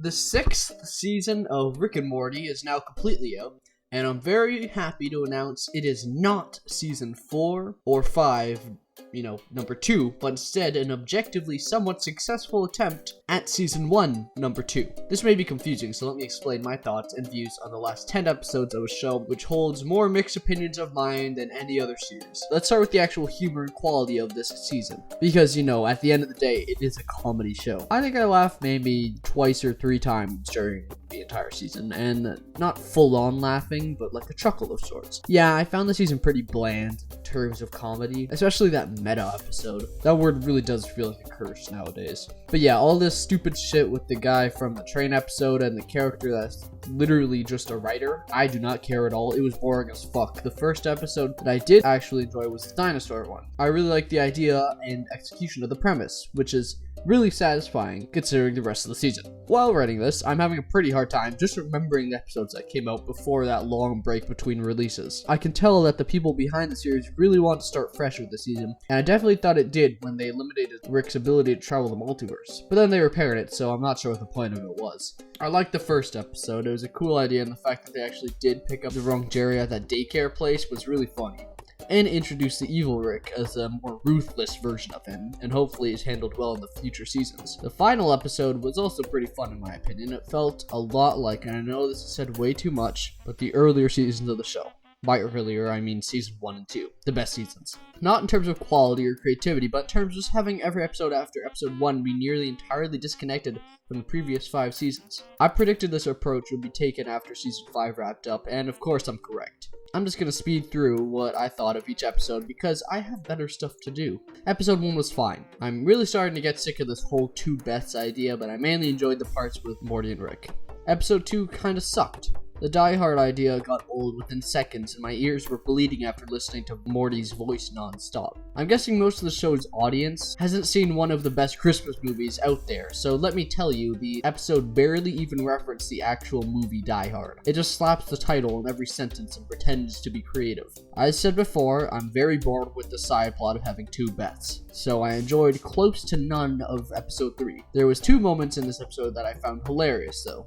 The 6th season of Rick and Morty is now completely out, and I'm very happy to announce it is not season 4 or 5, number 2, but instead an objectively somewhat successful attempt at season 1, number 2. This may be confusing, so let me explain my thoughts and views on the last 10 episodes of a show which holds more mixed opinions of mine than any other series. Let's start with the actual humor and quality of this season, because, at the end of the day, it is a comedy show. I think I laughed maybe twice or 3 times during the entire season, and not full-on laughing, but like a chuckle of sorts. Yeah, I found the season pretty bland in terms of comedy, especially that meta episode. That word really does feel like a curse nowadays. But yeah, all this stupid shit with the guy from the train episode and the character that's literally just a writer, I do not care at all. It was boring as fuck. The first episode that I did actually enjoy was the dinosaur one. I really liked the idea and execution of the premise, which is really satisfying considering the rest of the season. While writing this, I'm having a pretty hard time just remembering the episodes that came out before that long break between releases. I can tell that the people behind the series really want to start fresh with the season, and I definitely thought it did when they eliminated Rick's ability to travel the multiverse. But then they repaired it, so I'm not sure what the point of it was. I liked the first episode. It was a cool idea, and the fact that they actually did pick up the wrong Jerry at that daycare place was really funny, and introduce the evil Rick as a more ruthless version of him, and hopefully is handled well in the future seasons. The final episode was also pretty fun in my opinion. It felt a lot like, and I know this is said way too much, but the earlier seasons of the show. By earlier, I mean season 1 and 2, the best seasons. Not in terms of quality or creativity, but in terms of just having every episode after episode 1 be nearly entirely disconnected from the previous 5 seasons. I predicted this approach would be taken after season 5 wrapped up, and of course I'm correct. I'm just gonna speed through what I thought of each episode because I have better stuff to do. Episode 1 was fine. I'm really starting to get sick of this whole 2 Beths idea, but I mainly enjoyed the parts with Morty and Rick. Episode 2 kinda sucked. The Die Hard idea got old within seconds, and my ears were bleeding after listening to Morty's voice non-stop. I'm guessing most of the show's audience hasn't seen one of the best Christmas movies out there, so let me tell you, the episode barely even referenced the actual movie Die Hard. It just slaps the title in every sentence and pretends to be creative. As said before, I'm very bored with the side plot of having 2 Beths, so I enjoyed close to none of episode 3. There was 2 moments in this episode that I found hilarious, though.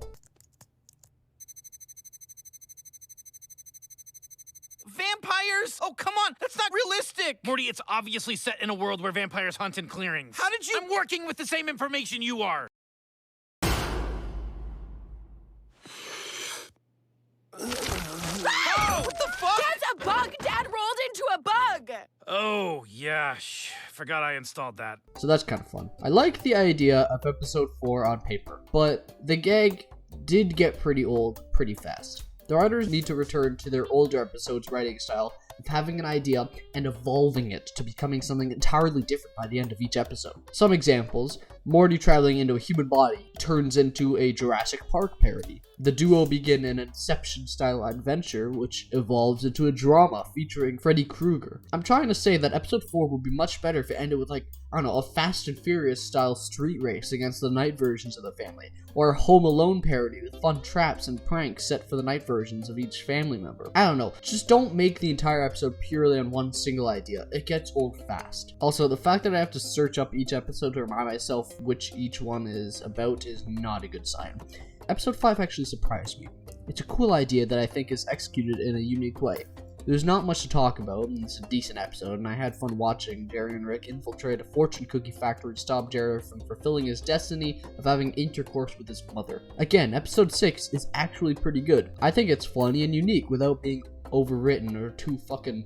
Vampires? Oh, come on. That's not realistic. Morty, it's obviously set in a world where vampires hunt in clearings. How did you— I'm working with the same information you are. Oh! What the fuck? That's a bug! Dad rolled into a bug! Oh, yeah. Forgot I installed that. So that's kind of fun. I like the idea of episode 4 on paper, but the gag did get pretty old pretty fast. The writers need to return to their older episodes' writing style of having an idea and evolving it to becoming something entirely different by the end of each episode. Some examples: Morty traveling into a human body turns into a Jurassic Park parody. The duo begin an Inception-style adventure, which evolves into a drama featuring Freddy Krueger. I'm trying to say that episode 4 would be much better if it ended with, a Fast and Furious-style street race against the night versions of the family, or a Home Alone parody with fun traps and pranks set for the night versions of each family member. I don't know, just don't make the entire episode purely on one single idea. It gets old fast. Also, the fact that I have to search up each episode to remind myself which each one is about is not a good sign. Episode 5 actually surprised me. It's a cool idea that I think is executed in a unique way. There's not much to talk about, and it's a decent episode, and I had fun watching Jerry and Rick infiltrate a fortune cookie factory to stop Jerry from fulfilling his destiny of having intercourse with his mother. Again, episode 6 is actually pretty good. I think it's funny and unique without being overwritten or too fucking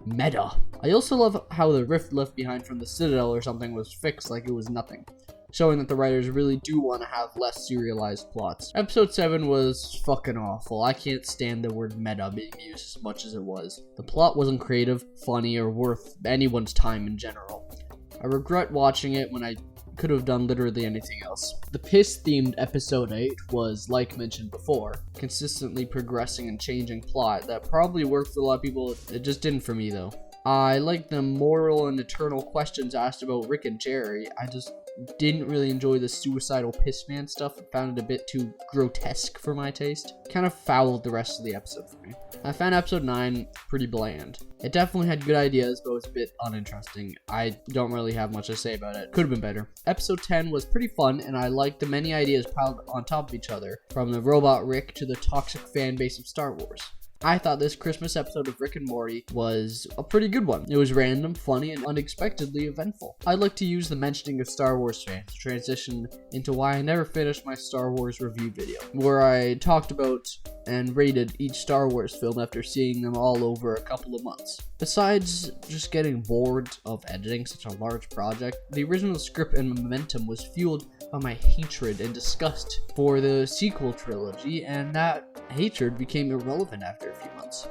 meta. I also love how the rift left behind from the Citadel or something was fixed like it was nothing, showing that the writers really do want to have less serialized plots. Episode 7 was fucking awful. I can't stand the word meta being used as much as it was. The plot wasn't creative, funny, or worth anyone's time in general. I regret watching it when I could have done literally anything else. The piss-themed episode 8 was, like mentioned before, consistently progressing and changing plot that probably worked for a lot of people. It just didn't for me though. I like the moral and eternal questions asked about Rick and Jerry. I just didn't really enjoy the suicidal pissman stuff and found it a bit too grotesque for my taste. Kind of fouled the rest of the episode for me. I found episode 9 pretty bland. It definitely had good ideas, but it was a bit uninteresting. I don't really have much to say about it. Could have been better. Episode 10 was pretty fun, and I liked the many ideas piled on top of each other, from the robot Rick to the toxic fan base of Star Wars. I thought this Christmas episode of Rick and Morty was a pretty good one. It was random, funny, and unexpectedly eventful. I'd like to use the mentioning of Star Wars fans to transition into why I never finished my Star Wars review video, where I talked about and rated each Star Wars film after seeing them all over a couple of months. Besides just getting bored of editing such a large project, the original script and momentum was fueled by my hatred and disgust for the sequel trilogy, and that hatred became irrelevant after a few months.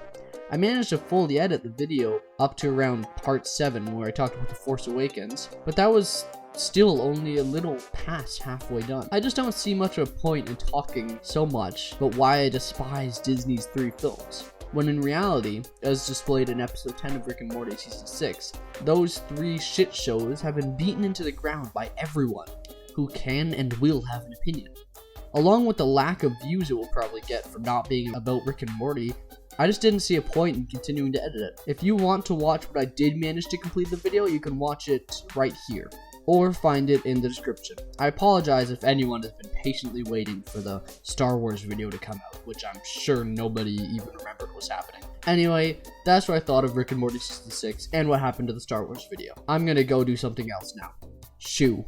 I managed to fully edit the video up to around part 7 where I talked about The Force Awakens, but that was still only a little past halfway done. I just don't see much of a point in talking so much about why I despise Disney's 3 films, when in reality, as displayed in episode 10 of Rick and Morty season 6, those 3 shit shows have been beaten into the ground by everyone who can and will have an opinion. Along with the lack of views it will probably get from not being about Rick and Morty, I just didn't see a point in continuing to edit it. If you want to watch what I did manage to complete the video, you can watch it right here, or find it in the description. I apologize if anyone has been patiently waiting for the Star Wars video to come out, which I'm sure nobody even remembered was happening. Anyway, that's what I thought of Rick and Morty season 6 and what happened to the Star Wars video. I'm gonna go do something else now. Shoo.